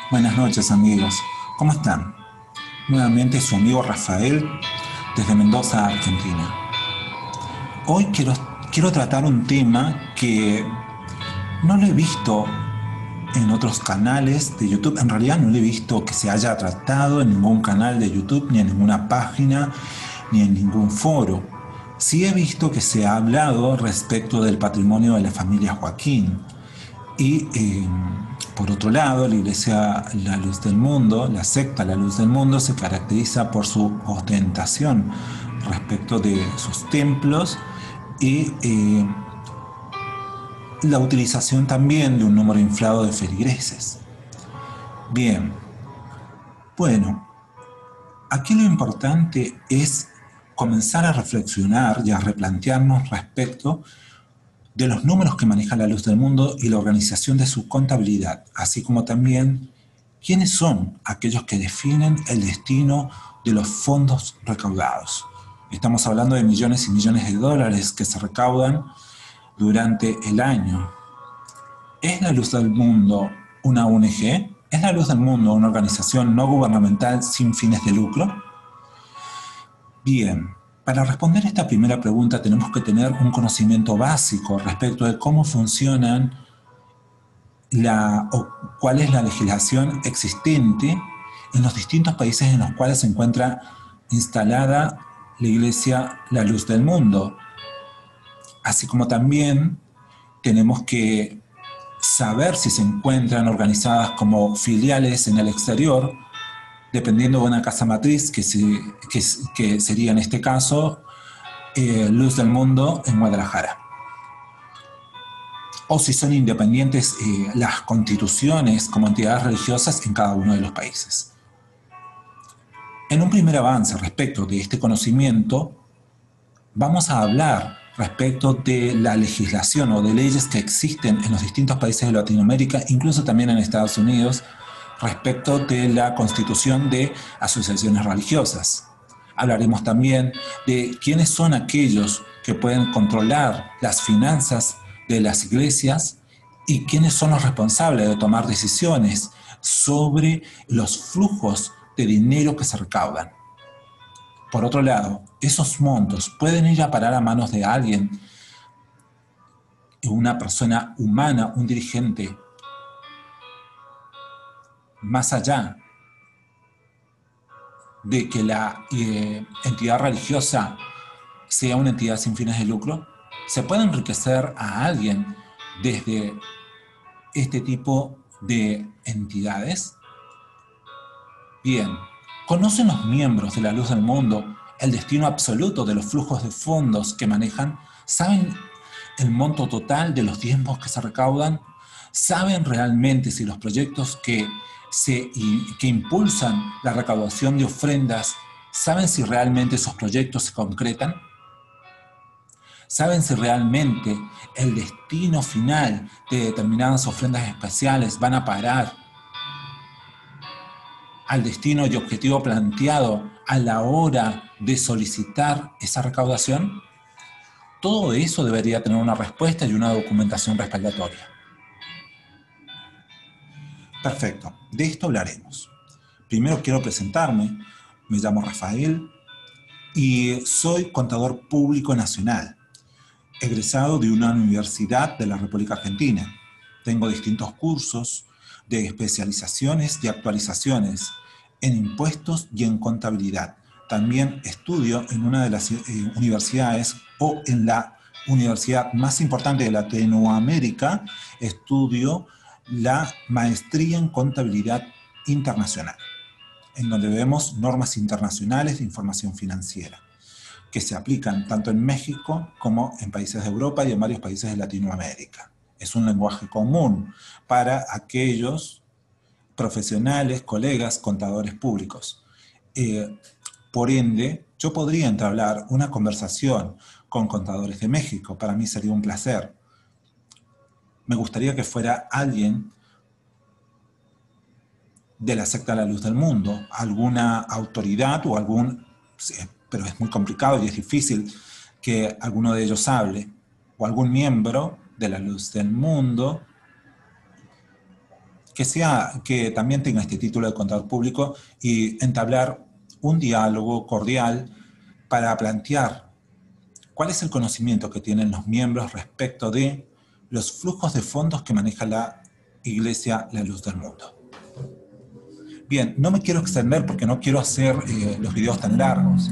Buenas noches amigos, ¿cómo están? Nuevamente su amigo Rafael desde Mendoza, Argentina. Hoy quiero tratar un tema que no lo he visto en otros canales de YouTube. En realidad no lo he visto que se haya tratado en ningún canal de YouTube, ni en ninguna página, ni en ningún foro. Sí he visto que se ha hablado respecto del patrimonio de la familia Joaquín. Y por otro lado, la Iglesia La Luz del Mundo, la secta La Luz del Mundo, se caracteriza por su ostentación respecto de sus templos y la utilización también de un número inflado de feligreses. Bien, bueno, aquí lo importante es comenzar a reflexionar y a replantearnos respecto de los números que maneja la Luz del Mundo y la organización de su contabilidad, así como también quiénes son aquellos que definen el destino de los fondos recaudados. Estamos hablando de millones y millones de dólares que se recaudan durante el año. ¿Es la Luz del Mundo una ONG? ¿Es la Luz del Mundo una organización no gubernamental sin fines de lucro? Bien, para responder esta primera pregunta tenemos que tener un conocimiento básico respecto de cómo funcionan o cuál es la legislación existente en los distintos países en los cuales se encuentra instalada la Iglesia La Luz del Mundo. Así como también tenemos que saber si se encuentran organizadas como filiales en el exterior, dependiendo de una casa matriz, que sería en este caso Luz del Mundo en Guadalajara. O si son independientes las constituciones como entidades religiosas en cada uno de los países. En un primer avance respecto de este conocimiento, vamos a hablar respecto de la legislación o de leyes que existen en los distintos países de Latinoamérica, incluso también en Estados Unidos, respecto de la constitución de asociaciones religiosas. Hablaremos también de quiénes son aquellos que pueden controlar las finanzas de las iglesias y quiénes son los responsables de tomar decisiones sobre los flujos de dinero que se recaudan. Por otro lado, esos montos pueden ir a parar a manos de alguien, una persona humana, un dirigente, más allá de que la entidad religiosa sea una entidad sin fines de lucro. Se puede enriquecer a alguien desde este tipo de entidades. Bien, ¿conocen los miembros de la Luz del Mundo el destino absoluto de los flujos de fondos que manejan? ¿Saben el monto total de los diezmos que se recaudan? ¿Saben realmente si los proyectos que impulsan la recaudación de ofrendas, saben si realmente esos proyectos se concretan? ¿Saben si realmente el destino final de determinadas ofrendas especiales van a parar al destino y objetivo planteado a la hora de solicitar esa recaudación? Todo eso debería tener una respuesta y una documentación respaldatoria. Perfecto, de esto hablaremos. Primero quiero presentarme, me llamo Rafael y soy contador público nacional, egresado de una universidad de la República Argentina. Tengo distintos cursos de especializaciones y actualizaciones en impuestos y en contabilidad. También estudio en una de las universidades o en la universidad más importante de Latinoamérica, estudio la maestría en contabilidad internacional, en donde vemos normas internacionales de información financiera que se aplican tanto en México como en países de Europa y en varios países de Latinoamérica. Es un lenguaje común para aquellos profesionales, colegas, contadores públicos. Por ende, yo podría entablar una conversación con contadores de México. Para mí sería un placer. Me gustaría que fuera alguien de la secta La Luz del Mundo, alguna autoridad o algún, pero es muy complicado y es difícil que alguno de ellos hable, o algún miembro de La Luz del Mundo que también tenga este título de contador público y entablar un diálogo cordial para plantear cuál es el conocimiento que tienen los miembros respecto de los flujos de fondos que maneja la Iglesia La Luz del Mundo. Bien, no me quiero extender porque no quiero hacer los videos tan largos,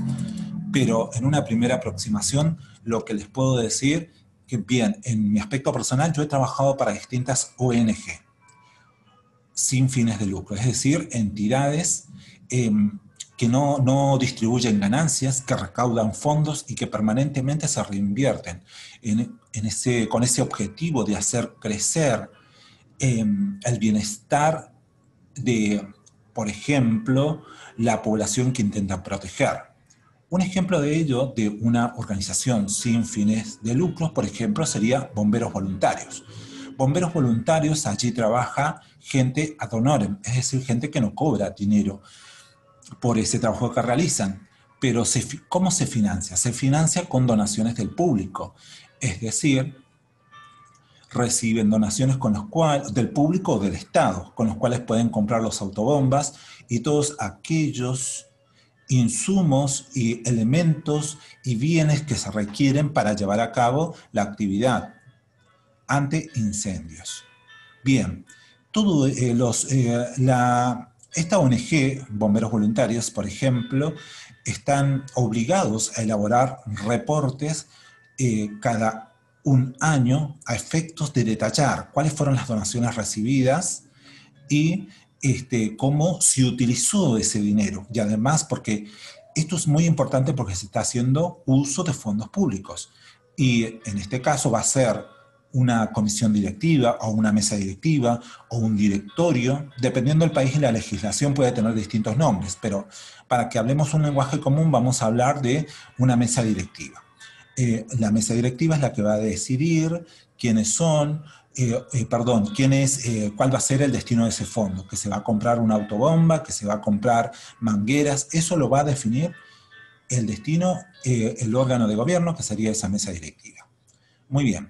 pero en una primera aproximación lo que les puedo decir que, bien, en mi aspecto personal yo he trabajado para distintas ONG sin fines de lucro, es decir, entidades que no distribuyen ganancias, que recaudan fondos y que permanentemente se reinvierten con ese objetivo de hacer crecer el bienestar de, por ejemplo, la población que intentan proteger. Un ejemplo de ello, de una organización sin fines de lucro, por ejemplo, sería Bomberos Voluntarios. Bomberos Voluntarios, allí trabaja gente ad honorem, es decir, gente que no cobra dinero por ese trabajo que realizan. Pero ¿cómo se financia? Se financia con donaciones del público, es decir, reciben donaciones del público o del Estado, con los cuales pueden comprar los autobombas y todos aquellos insumos y elementos y bienes que se requieren para llevar a cabo la actividad ante incendios. Bien, esta ONG, Bomberos Voluntarios, por ejemplo, están obligados a elaborar reportes cada un año a efectos de detallar cuáles fueron las donaciones recibidas y cómo se utilizó ese dinero. Y además, porque esto es muy importante porque se está haciendo uso de fondos públicos. Y en este caso va a ser una comisión directiva o una mesa directiva o un directorio, dependiendo del país y la legislación puede tener distintos nombres, pero para que hablemos un lenguaje común vamos a hablar de una mesa directiva. La mesa directiva es la que va a decidir quiénes son, cuál va a ser el destino de ese fondo, que se va a comprar una autobomba, que se va a comprar mangueras, eso lo va a definir el destino, el órgano de gobierno, que sería esa mesa directiva. Muy bien,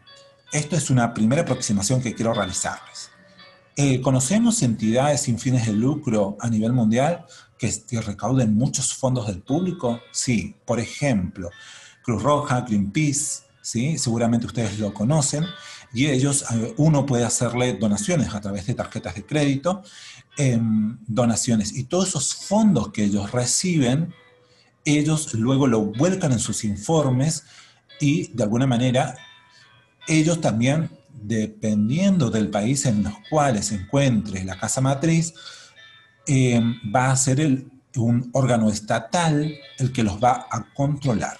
esto es una primera aproximación que quiero realizarles. ¿Conocemos entidades sin fines de lucro a nivel mundial que recauden muchos fondos del público? Sí, por ejemplo, Cruz Roja, Greenpeace, ¿sí? Seguramente ustedes lo conocen, y ellos, uno puede hacerle donaciones a través de tarjetas de crédito, donaciones, y todos esos fondos que ellos reciben, ellos luego lo vuelcan en sus informes y de alguna manera ellos también, dependiendo del país en los cuales se encuentre la casa matriz, va a ser un órgano estatal el que los va a controlar.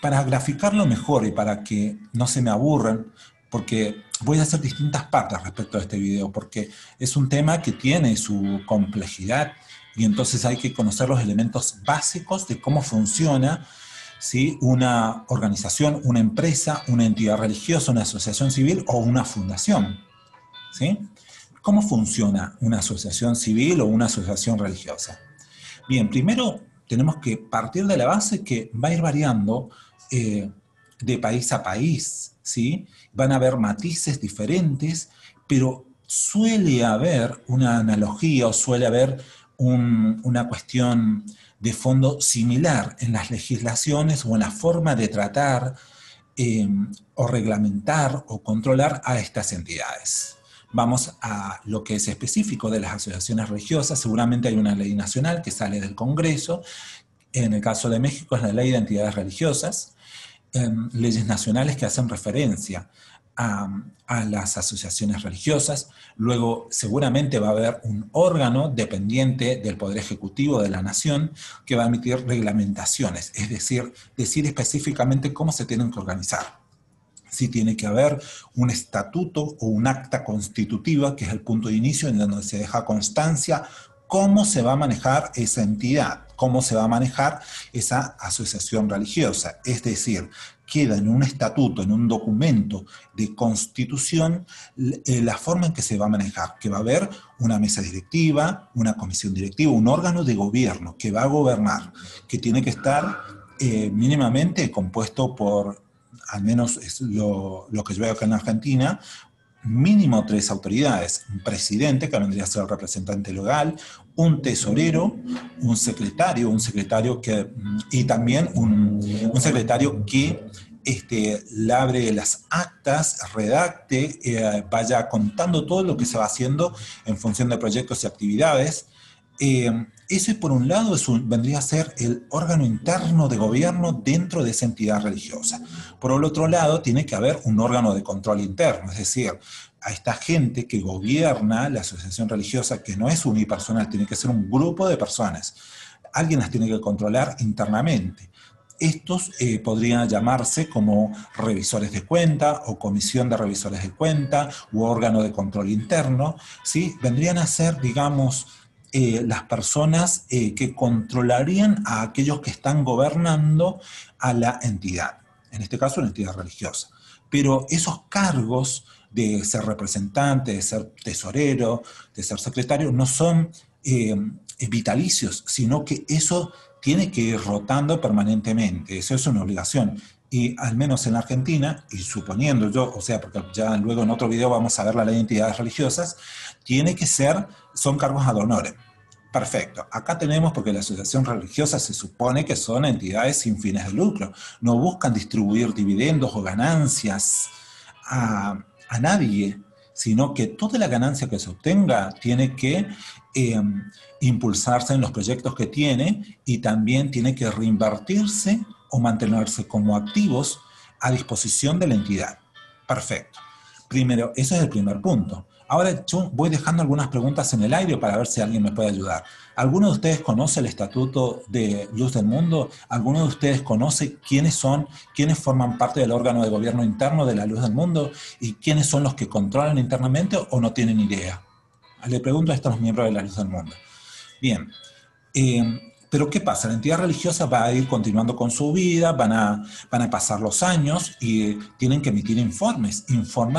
Para graficarlo mejor y para que no se me aburran, porque voy a hacer distintas partes respecto a este video, porque es un tema que tiene su complejidad y entonces hay que conocer los elementos básicos de cómo funciona, ¿sí?, una organización, una empresa, una entidad religiosa, una asociación civil o una fundación, ¿sí? ¿Cómo funciona una asociación civil o una asociación religiosa? Bien, primero tenemos que partir de la base que va a ir variando de país a país, ¿sí? Van a haber matices diferentes, pero suele haber una analogía o suele haber una cuestión de fondo similar en las legislaciones o en la forma de tratar o reglamentar o controlar a estas entidades. Vamos a lo que es específico de las asociaciones religiosas. Seguramente hay una ley nacional que sale del Congreso. En el caso de México es la Ley de Entidades Religiosas. Leyes nacionales que hacen referencia a las asociaciones religiosas. Luego seguramente va a haber un órgano dependiente del Poder Ejecutivo de la Nación que va a emitir reglamentaciones, es decir, decir específicamente cómo se tienen que organizar. Si tiene que haber un estatuto o un acta constitutiva, que es el punto de inicio en donde se deja constancia cómo se va a manejar esa entidad, cómo se va a manejar esa asociación religiosa. Es decir, queda en un estatuto, en un documento de constitución, la forma en que se va a manejar, que va a haber una mesa directiva, una comisión directiva, un órgano de gobierno que va a gobernar, que tiene que estar mínimamente compuesto por, al menos es lo que yo veo acá en Argentina, mínimo 3 autoridades: un presidente, que vendría a ser el representante legal, un tesorero, un secretario que, y también un secretario que labre las actas, redacte, vaya contando todo lo que se va haciendo en función de proyectos y actividades. Ese, por un lado, vendría a ser el órgano interno de gobierno dentro de esa entidad religiosa. Por el otro lado, tiene que haber un órgano de control interno, es decir, a esta gente que gobierna la asociación religiosa, que no es unipersonal, tiene que ser un grupo de personas. Alguien las tiene que controlar internamente. Estos podrían llamarse como revisores de cuenta o comisión de revisores de cuenta u órgano de control interno, ¿sí? Vendrían a ser, digamos, las personas que controlarían a aquellos que están gobernando a la entidad, en este caso la entidad religiosa. Pero esos cargos de ser representante, de ser tesorero, de ser secretario, no son vitalicios, sino que eso tiene que ir rotando permanentemente, eso es una obligación. Y al menos en Argentina, y suponiendo yo, o sea, porque ya luego en otro video vamos a ver la ley de entidades religiosas, tiene que ser, son cargos ad honorem. Perfecto. Acá tenemos, porque la asociación religiosa se supone que son entidades sin fines de lucro, no buscan distribuir dividendos o ganancias a nadie, sino que toda la ganancia que se obtenga tiene que impulsarse en los proyectos que tiene y también tiene que reinvertirse o mantenerse como activos a disposición de la entidad. Perfecto. Primero, ese es el primer punto. Ahora yo voy dejando algunas preguntas en el aire para ver si alguien me puede ayudar. ¿Alguno de ustedes conoce el Estatuto de Luz del Mundo? ¿Alguno de ustedes conoce quiénes son, quiénes forman parte del órgano de gobierno interno de la Luz del Mundo y quiénes son los que controlan internamente o no tienen idea? Le pregunto a estos miembros de la Luz del Mundo. Bien, pero ¿qué pasa? La entidad religiosa va a ir continuando con su vida, van a pasar los años y tienen que emitir informes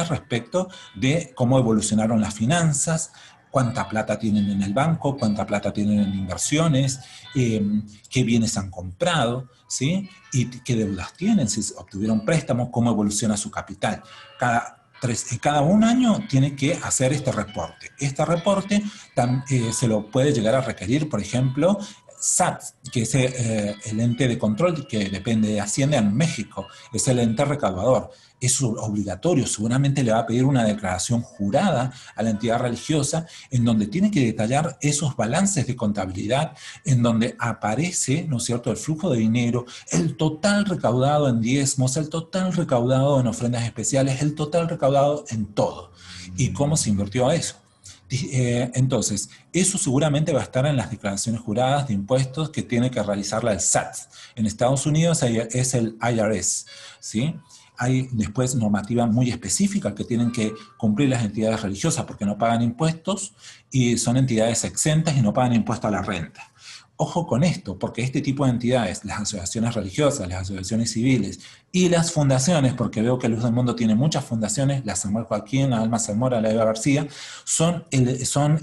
respecto de cómo evolucionaron las finanzas, cuánta plata tienen en el banco, cuánta plata tienen en inversiones, qué bienes han comprado, ¿sí? Y qué deudas tienen, si obtuvieron préstamos, cómo evoluciona su capital. Cada un año tiene que hacer este reporte. Este reporte se lo puede llegar a requerir, por ejemplo, SAT, que es el ente de control que depende de Hacienda en México, es el ente recaudador. Es obligatorio, seguramente le va a pedir una declaración jurada a la entidad religiosa en donde tiene que detallar esos balances de contabilidad, en donde aparece, ¿no es cierto?, el flujo de dinero, el total recaudado en diezmos, el total recaudado en ofrendas especiales, el total recaudado en todo, y cómo se invirtió eso. Entonces, eso seguramente va a estar en las declaraciones juradas de impuestos que tiene que realizar el SAT. En Estados Unidos es el IRS, ¿sí? Hay después normativa muy específica que tienen que cumplir las entidades religiosas porque no pagan impuestos y son entidades exentas y no pagan impuesto a la renta. Ojo con esto, porque este tipo de entidades, las asociaciones religiosas, las asociaciones civiles y las fundaciones, porque veo que Luz del Mundo tiene muchas fundaciones, la Samuel Joaquín, la Alma Zamora, la Eva García, son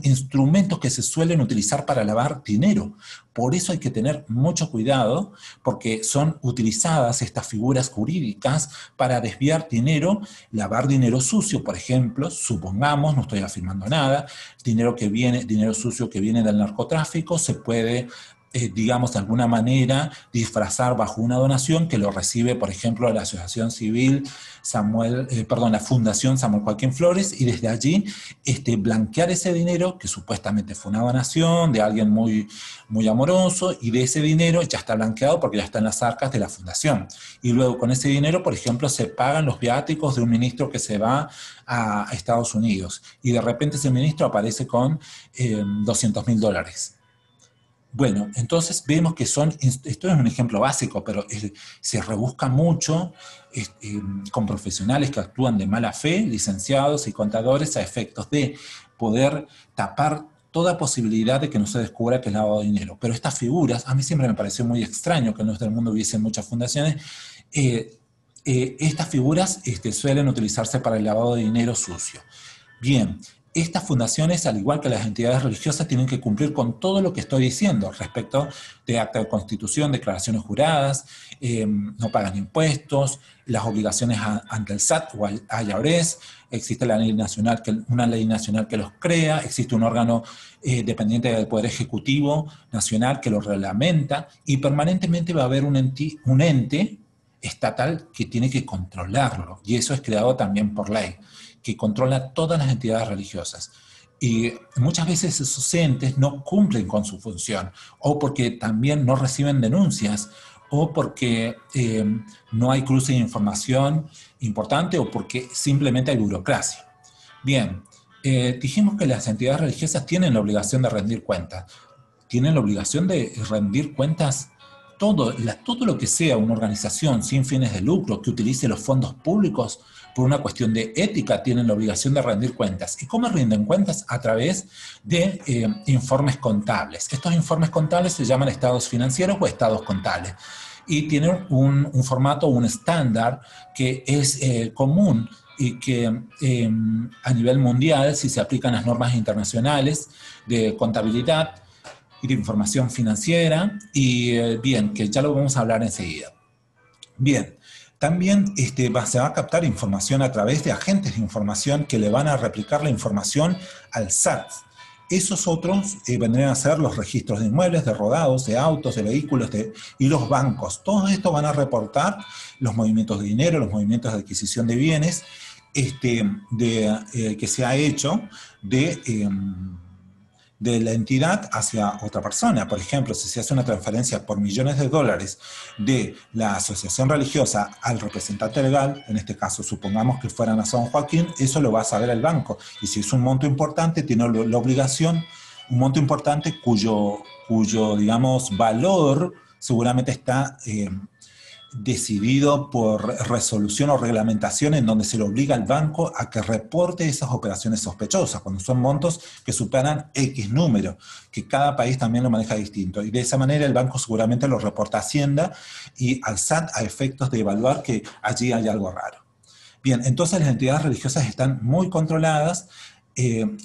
instrumentos que se suelen utilizar para lavar dinero. Por eso hay que tener mucho cuidado, porque son utilizadas estas figuras jurídicas para desviar dinero, lavar dinero sucio, por ejemplo, supongamos, no estoy afirmando nada, dinero sucio que viene del narcotráfico, se puede digamos, de alguna manera disfrazar bajo una donación que lo recibe, por ejemplo, la Asociación Civil la Fundación Samuel Joaquín Flores, y desde allí blanquear ese dinero que supuestamente fue una donación de alguien muy, muy amoroso, y de ese dinero ya está blanqueado porque ya está en las arcas de la fundación. Y luego con ese dinero, por ejemplo, se pagan los viáticos de un ministro que se va a Estados Unidos, y de repente ese ministro aparece con $200.000. Bueno, entonces vemos que esto es un ejemplo básico, pero se rebusca mucho con profesionales que actúan de mala fe, licenciados y contadores, a efectos de poder tapar toda posibilidad de que no se descubra que es lavado de dinero. Pero estas figuras, a mí siempre me pareció muy extraño que en nuestro mundo hubiesen muchas fundaciones, estas figuras suelen utilizarse para el lavado de dinero sucio. Bien, Estas fundaciones, al igual que las entidades religiosas, tienen que cumplir con todo lo que estoy diciendo respecto de acta de constitución, declaraciones juradas, no pagan impuestos, las obligaciones ante el SAT o al IRS, existe la ley nacional una ley nacional que los crea, existe un órgano dependiente del Poder Ejecutivo Nacional que los reglamenta, y permanentemente va a haber un ente estatal que tiene que controlarlo, y eso es creado también por ley, que controla todas las entidades religiosas. Y muchas veces esos entes no cumplen con su función, o porque también no reciben denuncias, o porque no hay cruce de información importante, o porque simplemente hay burocracia. Bien, dijimos que las entidades religiosas tienen la obligación de rendir cuentas. Tienen la obligación de rendir cuentas todo lo que sea una organización sin fines de lucro que utilice los fondos públicos por una cuestión de ética, tienen la obligación de rendir cuentas. ¿Y cómo rinden cuentas? A través de informes contables. Estos informes contables se llaman estados financieros o estados contables. Y tienen un formato, un estándar que es común y que a nivel mundial, si se aplican las normas internacionales de contabilidad y de información financiera, y bien, que ya lo vamos a hablar enseguida. Bien. También se va a captar información a través de agentes de información que le van a replicar la información al SAT. Esos otros vendrían a ser los registros de inmuebles, de rodados, de autos, de vehículos y los bancos. Todos estos van a reportar los movimientos de dinero, los movimientos de adquisición de bienes que se ha hecho de la entidad hacia otra persona. Por ejemplo, si se hace una transferencia por millones de dólares de la asociación religiosa al representante legal, en este caso supongamos que fueran a San Joaquín, eso lo va a saber el banco. Y si es un monto importante, tiene la obligación, un monto importante cuyo digamos, valor seguramente está decidido por resolución o reglamentación en donde se le obliga al banco a que reporte esas operaciones sospechosas, cuando son montos que superan X número, que cada país también lo maneja distinto. Y de esa manera el banco seguramente lo reporta a Hacienda y al SAT a efectos de evaluar que allí hay algo raro. Bien, entonces las entidades religiosas están muy controladas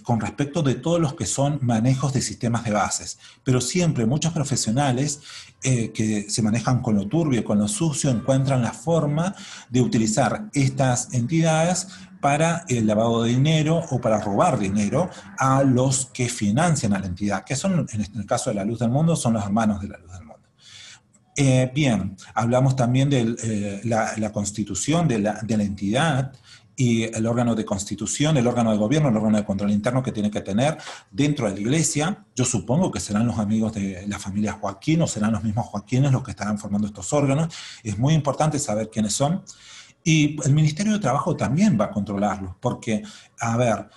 con respecto de todos los que son manejos de sistemas de bases, pero siempre muchos profesionales que se manejan con lo turbio, con lo sucio, encuentran la forma de utilizar estas entidades para el lavado de dinero o para robar dinero a los que financian a la entidad, que son, en el caso de la Luz del Mundo, son los hermanos de la Luz del Mundo. Bien, hablamos también de la constitución de la entidad, y el órgano de constitución, el órgano de gobierno, el órgano de control interno que tiene que tener dentro de la iglesia. Yo supongo que serán los amigos de la familia Joaquín o serán los mismos Joaquines los que estarán formando estos órganos. Es muy importante saber quiénes son. Y el Ministerio de Trabajo también va a controlarlos, porque, a ver,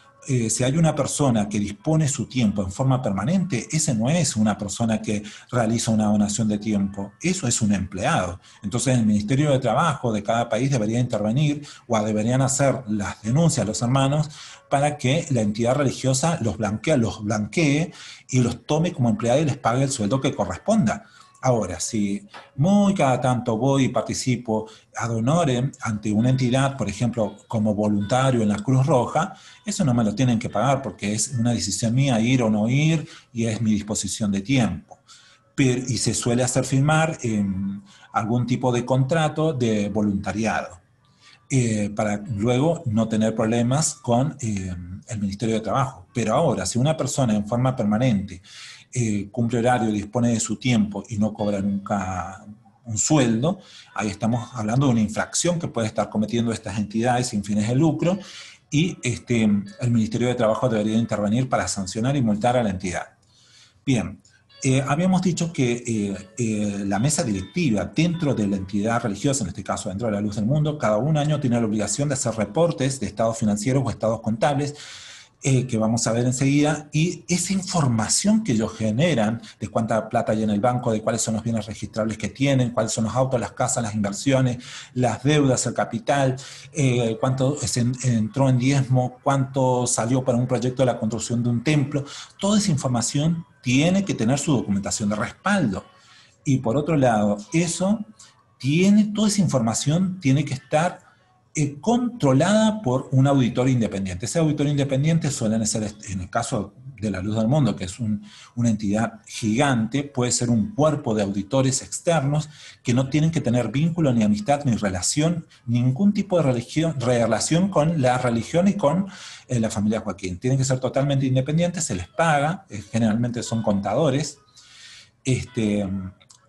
si hay una persona que dispone su tiempo en forma permanente, ese no es una persona que realiza una donación de tiempo, eso es un empleado. Entonces el Ministerio de Trabajo de cada país debería intervenir o deberían hacer las denuncias a los hermanos para que la entidad religiosa los blanquee y los tome como empleados y les pague el sueldo que corresponda. Ahora, si muy cada tanto voy y participo ad honorem ante una entidad, por ejemplo, como voluntario en la Cruz Roja, eso no me lo tienen que pagar porque es una decisión mía ir o no ir y es mi disposición de tiempo. Y se suele hacer firmar algún tipo de contrato de voluntariado para luego no tener problemas con el Ministerio de Trabajo. Pero ahora, si una persona en forma permanente cumple horario, dispone de su tiempo y no cobra nunca un sueldo, ahí estamos hablando de una infracción que puede estar cometiendo estas entidades sin fines de lucro y el Ministerio de Trabajo debería intervenir para sancionar y multar a la entidad. Bien, habíamos dicho que la mesa directiva dentro de la entidad religiosa, en este caso dentro de la Luz del Mundo, cada un año tiene la obligación de hacer reportes de estados financieros o estados contables que vamos a ver enseguida, y esa información que ellos generan de cuánta plata hay en el banco, de cuáles son los bienes registrables que tienen, cuáles son los autos, las casas, las inversiones, las deudas, el capital, cuánto entró en diezmo, cuánto salió para un proyecto de la construcción de un templo, toda esa información tiene que tener su documentación de respaldo. Y por otro lado, toda esa información tiene que estar controlada por un auditor independiente. Ese auditor independiente suelen ser, en el caso de la Luz del Mundo, que es una entidad gigante, puede ser un cuerpo de auditores externos que no tienen que tener vínculo, ni amistad, ni relación, ningún tipo de relación con la religión y con la familia Joaquín. Tienen que ser totalmente independientes, se les paga, generalmente son contadores,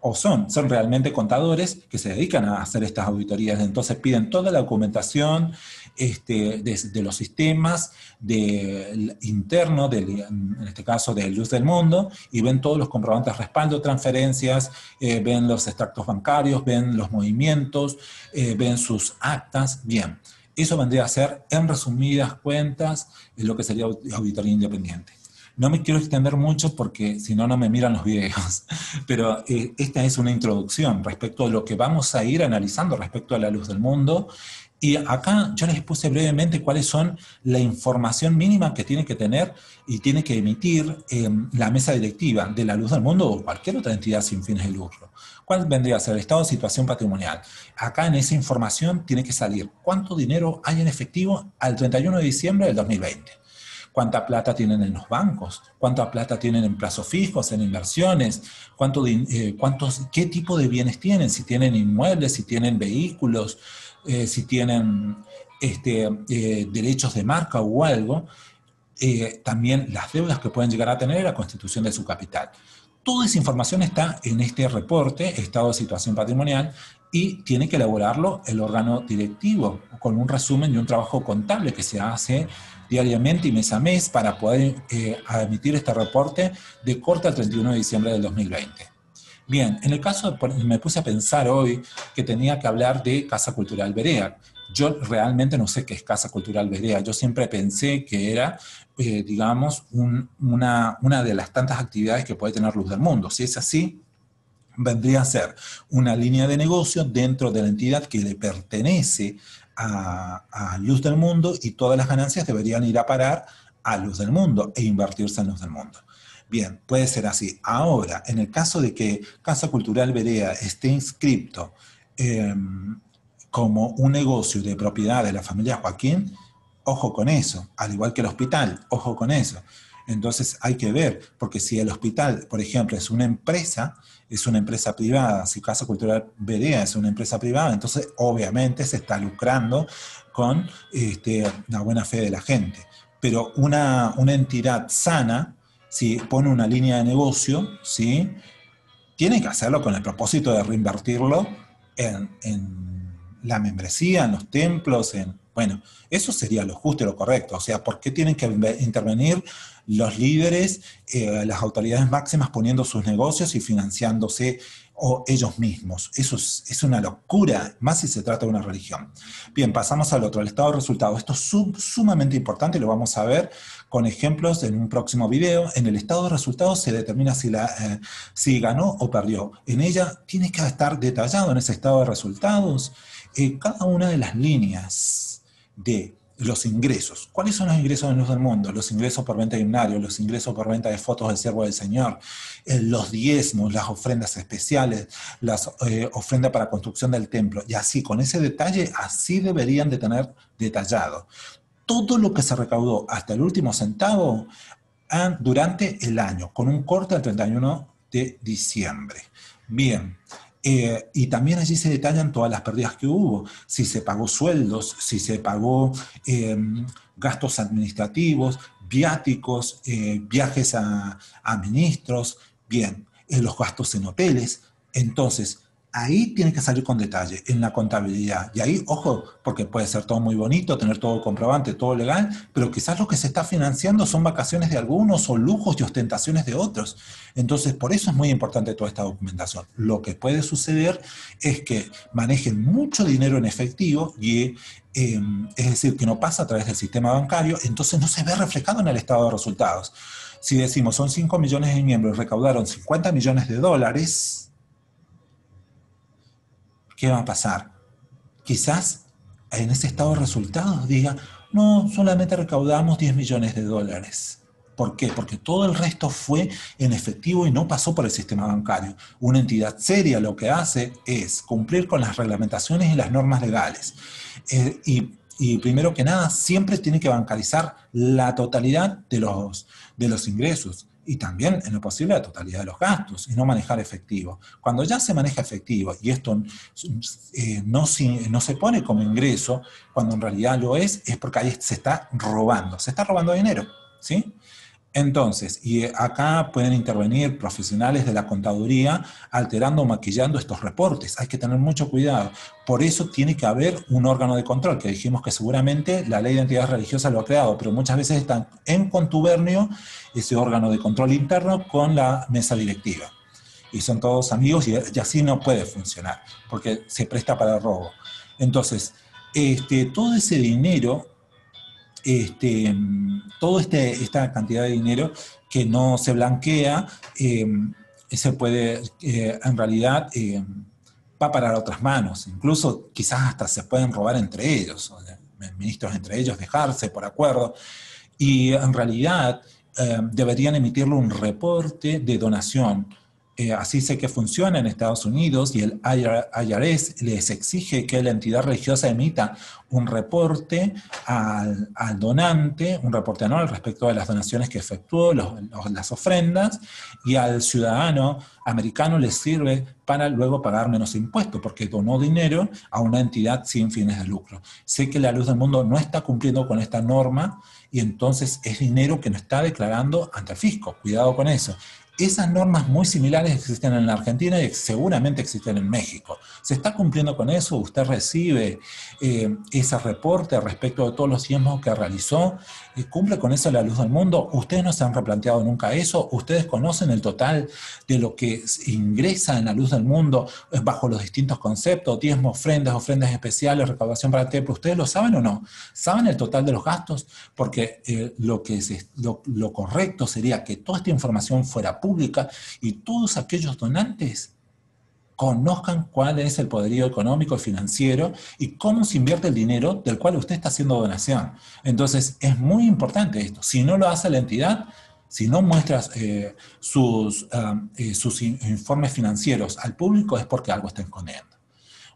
o son realmente contadores que se dedican a hacer estas auditorías. Entonces piden toda la documentación de los sistemas internos, en este caso de Luz del Mundo, y ven todos los comprobantes de respaldo, transferencias, ven los extractos bancarios, ven los movimientos, ven sus actas. Bien, eso vendría a ser, en resumidas cuentas, lo que sería auditoría independiente. No me quiero extender mucho porque si no, no me miran los videos, pero esta es una introducción respecto a lo que vamos a ir analizando respecto a la Luz del Mundo. Y acá yo les puse brevemente cuáles son la información mínima que tiene que tener y tiene que emitir la mesa directiva de la Luz del Mundo o cualquier otra entidad sin fines de lucro. ¿Cuál vendría a ser el estado de situación patrimonial? Acá en esa información tiene que salir cuánto dinero hay en efectivo al 31 de diciembre del 2020. ¿Cuánta plata tienen en los bancos? ¿Cuánta plata tienen en plazos fijos, en inversiones? ¿Qué tipo de bienes tienen? Si tienen inmuebles, si tienen vehículos, si tienen derechos de marca o algo. También las deudas que pueden llegar a tener y la constitución de su capital. Toda esa información está en este reporte, estado de situación patrimonial, y tiene que elaborarlo el órgano directivo, con un resumen y un trabajo contable que se hace diariamente y mes a mes para poder emitir este reporte de corte al 31 de diciembre del 2020. Bien, en el caso, me puse a pensar hoy que tenía que hablar de Casa Cultural Berea. Yo realmente no sé qué es Casa Cultural Berea. Yo siempre pensé que era, digamos, una de las tantas actividades que puede tener Luz del Mundo. Si es así, vendría a ser una línea de negocio dentro de la entidad que le pertenece a Luz del Mundo y todas las ganancias deberían ir a parar a Luz del Mundo e invertirse en Luz del Mundo. Bien, puede ser así. Ahora, en el caso de que Casa Cultural Berea esté inscripto como un negocio de propiedad de la familia Joaquín, ojo con eso, al igual que el hospital, ojo con eso. Entonces hay que ver, porque si el hospital, por ejemplo, es una empresa privada, si Casa Cultural Berea es una empresa privada, entonces obviamente se está lucrando con la buena fe de la gente. Pero una entidad sana, si pone una línea de negocio, ¿sí?, tiene que hacerlo con el propósito de reinvertirlo en la membresía, en los templos, bueno, eso sería lo justo y lo correcto. O sea, ¿por qué tienen que intervenir los líderes, las autoridades máximas poniendo sus negocios y financiándose ellos mismos? Eso es una locura, más si se trata de una religión. Bien, pasamos al otro, el estado de resultados. Esto es sumamente importante y lo vamos a ver con ejemplos en un próximo video. En el estado de resultados se determina si ganó o perdió. En ella tiene que estar detallado en ese estado de resultados cada una de las líneas de los ingresos. ¿Cuáles son los ingresos de Luz del Mundo? Los ingresos por venta de himnarios, los ingresos por venta de fotos del siervo del Señor, los diezmos, las ofrendas especiales, las ofrendas para construcción del templo. Y así, con ese detalle, así deberían de tener detallado todo lo que se recaudó hasta el último centavo durante el año, con un corte al 31 de diciembre. Bien. Y también allí se detallan todas las pérdidas que hubo, si se pagó sueldos, si se pagó gastos administrativos, viáticos, viajes a ministros, bien, los gastos en hoteles. Entonces, ahí tiene que salir con detalle, en la contabilidad. Y ahí, ojo, porque puede ser todo muy bonito, tener todo comprobante, todo legal, pero quizás lo que se está financiando son vacaciones de algunos o lujos y ostentaciones de otros. Entonces, por eso es muy importante toda esta documentación. Lo que puede suceder es que manejen mucho dinero en efectivo y es decir, que no pasa a través del sistema bancario, entonces no se ve reflejado en el estado de resultados. Si decimos son 5 millones de miembros y recaudaron 50 millones de dólares, ¿qué va a pasar? Quizás en ese estado de resultados diga, no, solamente recaudamos 10 millones de dólares. ¿Por qué? Porque todo el resto fue en efectivo y no pasó por el sistema bancario. Una entidad seria lo que hace es cumplir con las reglamentaciones y las normas legales. Y primero que nada, siempre tiene que bancarizar la totalidad de los ingresos y también, en lo posible, la totalidad de los gastos y no manejar efectivo. Cuando ya se maneja efectivo y esto no se pone como ingreso, cuando en realidad lo es porque ahí se está robando dinero, ¿sí? Entonces, y acá pueden intervenir profesionales de la contaduría alterando o maquillando estos reportes. Hay que tener mucho cuidado. Por eso tiene que haber un órgano de control, que dijimos que seguramente la ley de entidades religiosas lo ha creado, pero muchas veces están en contubernio ese órgano de control interno con la mesa directiva. Y son todos amigos y así no puede funcionar, porque se presta para el robo. Entonces, todo ese dinero toda esta cantidad de dinero que no se blanquea, se puede, en realidad, va a parar a otras manos. Incluso quizás hasta se pueden robar entre ellos, ministros entre ellos, dejarse por acuerdo. Y en realidad deberían emitirle un reporte de donación. Así sé que funciona en Estados Unidos y el IRS les exige que la entidad religiosa emita un reporte al donante, un reporte anual respecto de las donaciones que efectuó, las ofrendas, y al ciudadano americano les sirve para luego pagar menos impuestos, porque donó dinero a una entidad sin fines de lucro. Sé que la Luz del Mundo no está cumpliendo con esta norma y entonces es dinero que no está declarando ante el fisco. Cuidado con eso. Esas normas muy similares existen en la Argentina y seguramente existen en México. ¿Se está cumpliendo con eso? ¿Usted recibe ese reporte respecto de todos los diezmos que realizó? ¿Cumple con eso la Luz del Mundo? ¿Ustedes no se han replanteado nunca eso? ¿Ustedes conocen el total de lo que ingresa en la Luz del Mundo bajo los distintos conceptos? Diezmos, ofrendas especiales, recaudación para el templo. ¿Ustedes lo saben o no? ¿Saben el total de los gastos? Porque lo correcto sería que toda esta información fuera pública y todos aquellos donantes conozcan cuál es el poderío económico y financiero y cómo se invierte el dinero del cual usted está haciendo donación. Entonces, es muy importante esto. Si no lo hace la entidad, si no muestra sus informes financieros al público, es porque algo está escondiendo.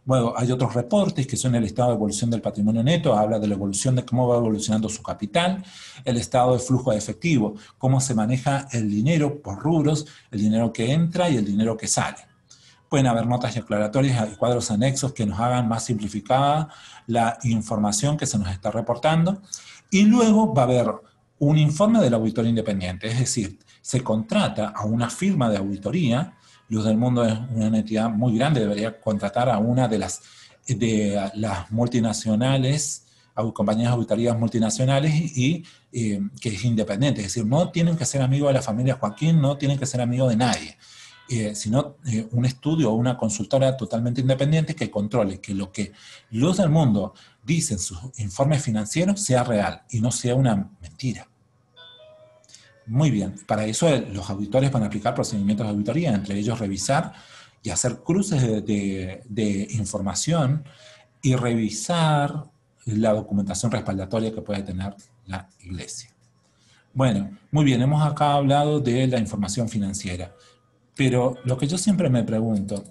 Bueno, hay otros reportes que son el estado de evolución del patrimonio neto, habla de la evolución de cómo va evolucionando su capital, el estado de flujo de efectivo, cómo se maneja el dinero por rubros, el dinero que entra y el dinero que sale. Pueden haber notas aclaratorias y cuadros anexos que nos hagan más simplificada la información que se nos está reportando. Y luego va a haber un informe del auditor independiente, es decir, se contrata a una firma de auditoría. Luz del Mundo es una entidad muy grande, debería contratar a una de las multinacionales, a compañías auditorías multinacionales y que es independiente. Es decir, no tienen que ser amigos de la familia Joaquín, no tienen que ser amigos de nadie, sino un estudio o una consultora totalmente independiente que controle que lo que Luz del Mundo dice en sus informes financieros sea real y no sea una mentira. Muy bien, para eso los auditores van a aplicar procedimientos de auditoría, entre ellos revisar y hacer cruces de información y revisar la documentación respaldatoria que puede tener la iglesia. Bueno, muy bien, hemos acá hablado de la información financiera, pero lo que yo siempre me pregunto,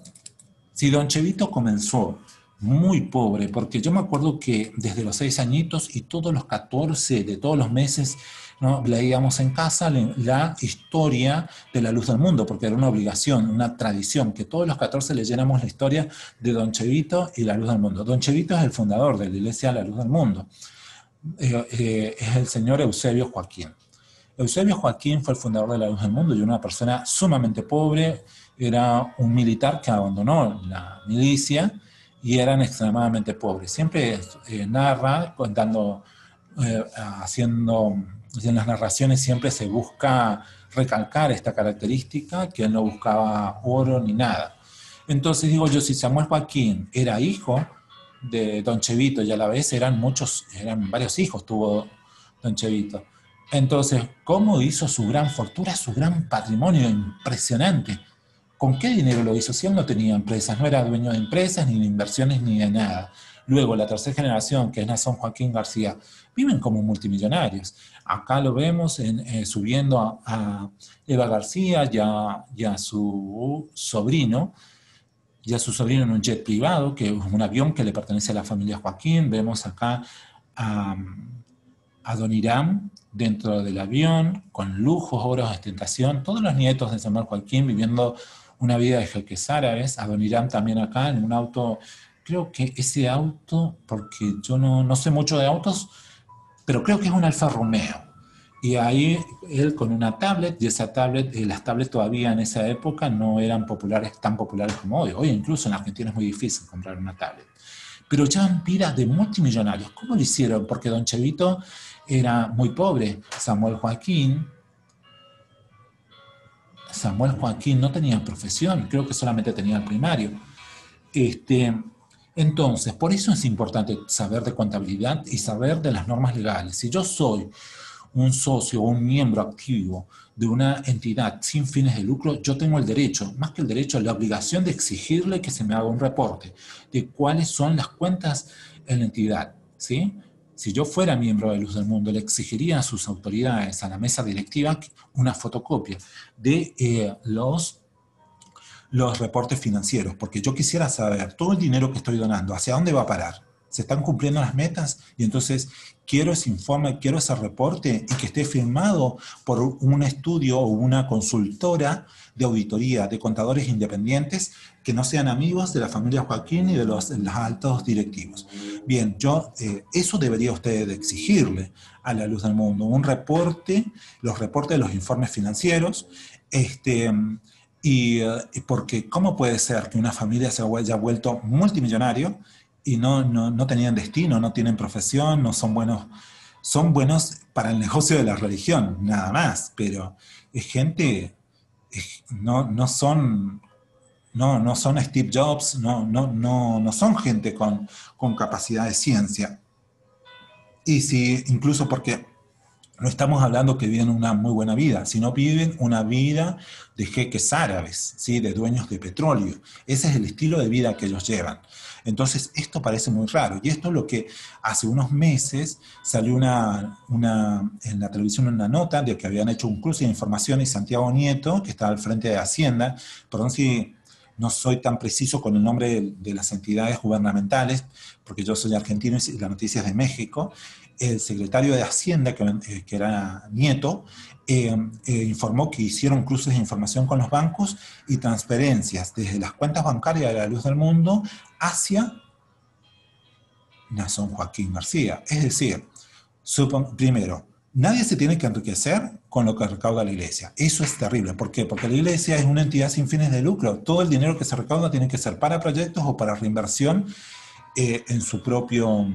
si don Chevito comenzó muy pobre, porque yo me acuerdo que desde los 6 añitos y todos los 14 de todos los meses, ¿no?, leíamos en casa la historia de la Luz del Mundo, porque era una obligación, una tradición, que todos los 14 leyéramos la historia de don Chevito y la Luz del Mundo. Don Chevito es el fundador de la Iglesia La Luz del Mundo. Es el señor Eusebio Joaquín. Eusebio Joaquín fue el fundador de la Luz del Mundo y una persona sumamente pobre, era un militar que abandonó la milicia y eran extremadamente pobres. Siempre narra, contando, haciendo, en las narraciones siempre se busca recalcar esta característica, que él no buscaba oro ni nada. Entonces digo yo, si Samuel Joaquín era hijo de don Chevito y a la vez eran varios hijos tuvo don Chevito. Entonces, ¿cómo hizo su gran fortuna, su gran patrimonio impresionante? ¿Con qué dinero lo hizo? Si él no tenía empresas, no era dueño de empresas, ni de inversiones, ni de nada. Luego, la tercera generación, que es Nason Joaquín García, viven como multimillonarios. Acá lo vemos subiendo a Eva García y a su sobrino, en un jet privado, que es un avión que le pertenece a la familia Joaquín. Vemos acá a, a Don Irán dentro del avión, con lujos, obras de ostentación, todos los nietos de Samuel Joaquín viviendo una vida de jeques árabes, a Don Irán también acá en un auto, creo que ese auto, porque yo no sé mucho de autos, pero creo que es un Alfa Romeo. Y ahí él con una tablet, y esa tablet, las tablets todavía en esa época no eran tan populares como hoy. Hoy incluso en Argentina es muy difícil comprar una tablet. Pero ya en vidas de multimillonarios. ¿Cómo lo hicieron? Porque don Chevito era muy pobre. Samuel Joaquín no tenía profesión, creo que solamente tenía el primario. Entonces, por eso es importante saber de contabilidad y saber de las normas legales. Si yo soy un socio o un miembro activo de una entidad sin fines de lucro, yo tengo el derecho, más que el derecho, la obligación de exigirle que se me haga un reporte de cuáles son las cuentas en la entidad, ¿sí? Si yo fuera miembro de Luz del Mundo, le exigiría a sus autoridades, a la mesa directiva, una fotocopia de los reportes financieros, porque yo quisiera saber todo el dinero que estoy donando, hacia dónde va a parar, se están cumpliendo las metas, y entonces quiero ese informe, quiero ese reporte y que esté firmado por un estudio o una consultora de auditoría, de contadores independientes que no sean amigos de la familia Joaquín y de los altos directivos. Bien, eso debería usted exigirle a la Luz del Mundo, un reporte, los reportes de los informes financieros, porque ¿cómo puede ser que una familia se haya vuelto multimillonario y no tenían destino, no tienen profesión, no son buenos para el negocio de la religión, nada más, pero es gente, no son Steve Jobs, no son gente con capacidad de ciencia. Y si, incluso porque no estamos hablando que viven una muy buena vida, sino viven una vida de jeques árabes, ¿sí? De dueños de petróleo. Ese es el estilo de vida que ellos llevan. Entonces, esto parece muy raro. Y esto es lo que hace unos meses salió en la televisión una nota de que habían hecho un cruce de información y Santiago Nieto, que está al frente de Hacienda, perdón si no soy tan preciso con el nombre de las entidades gubernamentales, porque yo soy argentino y la noticia es de México. El secretario de Hacienda, que era Nieto, informó que hicieron cruces de información con los bancos y transferencias desde las cuentas bancarias de la Luz del Mundo hacia Nason Joaquín García. Es decir, primero, nadie se tiene que enriquecer con lo que recauda la iglesia. Eso es terrible. ¿Por qué? Porque la iglesia es una entidad sin fines de lucro. Todo el dinero que se recauda tiene que ser para proyectos o para reinversión en su propio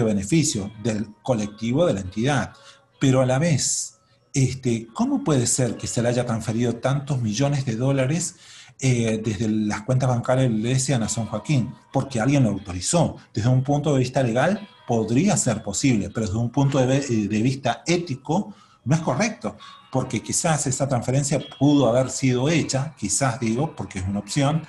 beneficio del colectivo de la entidad. Pero a la vez, ¿cómo puede ser que se le haya transferido tantos millones de dólares desde las cuentas bancarias de la iglesia a Nason Joaquín? Porque alguien lo autorizó. Desde un punto de vista legal podría ser posible, pero desde un punto de vista ético no es correcto, porque quizás esa transferencia pudo haber sido hecha, quizás digo, porque es una opción,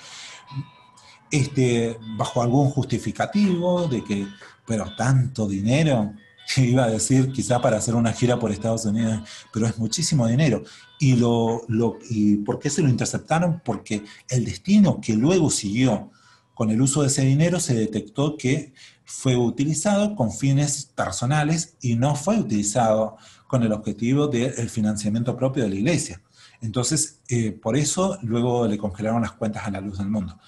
bajo algún justificativo de que, pero tanto dinero, iba a decir quizá para hacer una gira por Estados Unidos, pero es muchísimo dinero. ¿Y por qué se lo interceptaron? Porque el destino que luego siguió con el uso de ese dinero se detectó que fue utilizado con fines personales y no fue utilizado con el objetivo del financiamiento propio de la iglesia. Entonces, por eso luego le congelaron las cuentas a la Luz del Mundo.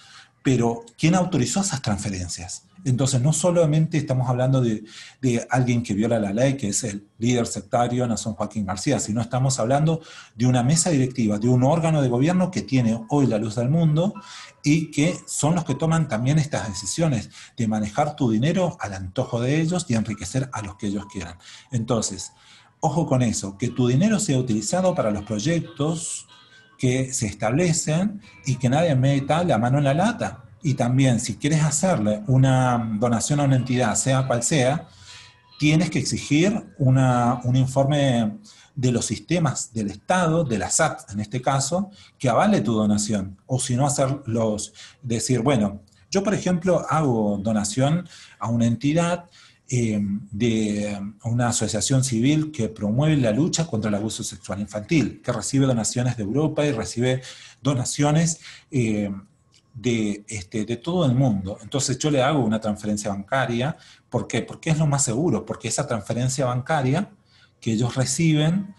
Pero, ¿quién autorizó esas transferencias? Entonces, no solamente estamos hablando de alguien que viola la ley, que es el líder sectario Nason Joaquín García, sino estamos hablando de una mesa directiva, de un órgano de gobierno que tiene hoy la Luz del Mundo y que son los que toman también estas decisiones de manejar tu dinero al antojo de ellos y enriquecer a los que ellos quieran. Entonces, ojo con eso, que tu dinero sea utilizado para los proyectos que se establecen y que nadie meta la mano en la lata. Y también, si quieres hacerle una donación a una entidad, sea cual sea, tienes que exigir un informe de los sistemas del Estado, de la SAT en este caso, que avale tu donación. O si no, decir, bueno, Yo, por ejemplo, hago donación a una entidad de una asociación civil que promueve la lucha contra el abuso sexual infantil, que recibe donaciones de Europa y recibe donaciones de todo el mundo. Entonces yo le hago una transferencia bancaria. ¿Por qué? Porque es lo más seguro, porque esa transferencia bancaria que ellos reciben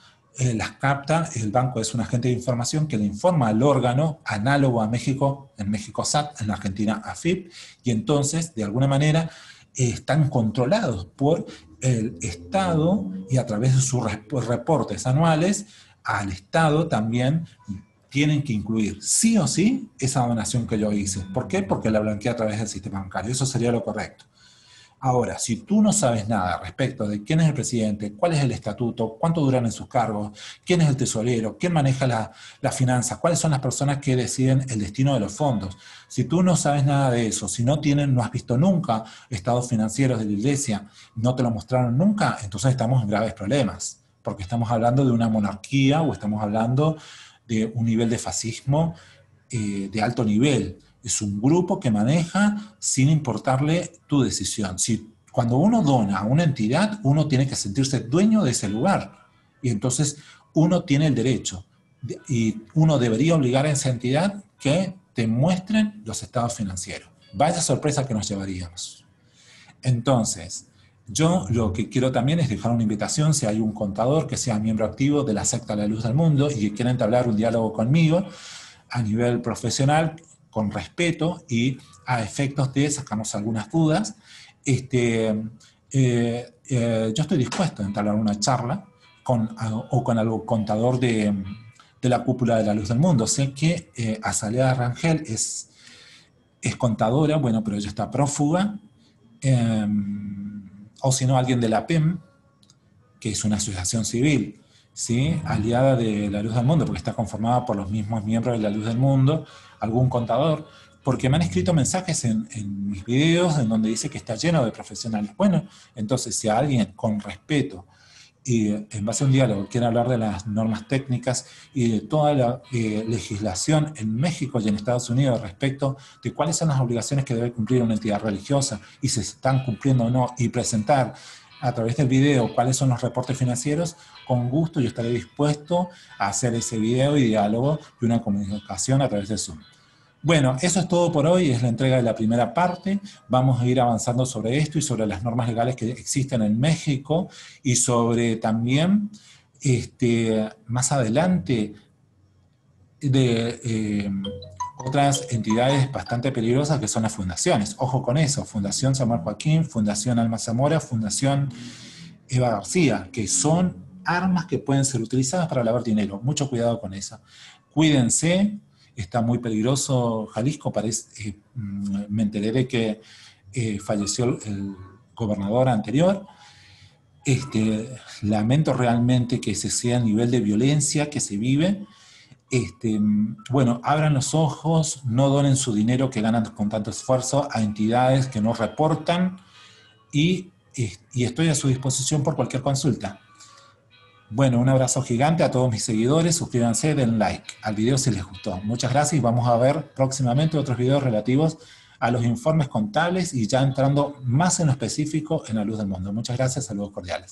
las capta, el banco es un agente de información que le informa al órgano análogo a México, en México SAT, en la Argentina AFIP, y entonces, de alguna manera, están controlados por el Estado y a través de sus reportes anuales al Estado también tienen que incluir sí o sí esa donación que yo hice. ¿Por qué? Porque la blanqueé a través del sistema bancario. Eso sería lo correcto. Ahora, si tú no sabes nada respecto de quién es el presidente, cuál es el estatuto, cuánto duran en sus cargos, quién es el tesorero, quién maneja las finanzas, cuáles son las personas que deciden el destino de los fondos, si tú no sabes nada de eso, si no has visto nunca estados financieros de la iglesia, no te lo mostraron nunca, entonces estamos en graves problemas, porque estamos hablando de una monarquía o estamos hablando de un nivel de fascismo de alto nivel. Es un grupo que maneja sin importarle tu decisión. Cuando uno dona a una entidad, uno tiene que sentirse dueño de ese lugar. Y entonces uno tiene el derecho. Y uno debería obligar a esa entidad que te muestren los estados financieros. Vaya sorpresa que nos llevaríamos. Entonces, yo lo que quiero también es dejar una invitación, si hay un contador que sea miembro activo de la secta La Luz del Mundo y que quiera entablar un diálogo conmigo a nivel profesional, con respeto y a efectos de sacarnos algunas dudas, yo estoy dispuesto a entablar una charla con algún contador de la cúpula de La Luz del Mundo. Sé que Azalea Rangel es contadora, bueno, pero ella está prófuga, o si no, alguien de la PEM, que es una asociación civil, ¿sí? Aliada de La Luz del Mundo, porque está conformada por los mismos miembros de La Luz del Mundo, algún contador, porque me han escrito mensajes en mis videos en donde dice que está lleno de profesionales. Bueno, entonces si alguien con respeto y en base a un diálogo quiere hablar de las normas técnicas y de toda la legislación en México y en Estados Unidos respecto de cuáles son las obligaciones que debe cumplir una entidad religiosa y si se están cumpliendo o no, y presentar a través del video cuáles son los reportes financieros, con gusto yo estaré dispuesto a hacer ese video y diálogo y una comunicación a través de Zoom. Bueno, eso es todo por hoy, es la entrega de la primera parte. Vamos a ir avanzando sobre esto y sobre las normas legales que existen en México y sobre también, más adelante, de otras entidades bastante peligrosas que son las fundaciones. Ojo con eso, Fundación Samuel Joaquín, Fundación Alma Zamora, Fundación Eva García, que son armas que pueden ser utilizadas para lavar dinero. Mucho cuidado con eso. Cuídense. Está muy peligroso Jalisco, me enteré de que falleció el gobernador anterior. Lamento realmente que ese sea el nivel de violencia que se vive. Bueno, abran los ojos, no donen su dinero que ganan con tanto esfuerzo a entidades que no reportan y estoy a su disposición por cualquier consulta. Bueno, un abrazo gigante a todos mis seguidores, suscríbanse, den like al video si les gustó. Muchas gracias y vamos a ver próximamente otros videos relativos a los informes contables y ya entrando más en lo específico en La Luz del Mundo. Muchas gracias, saludos cordiales.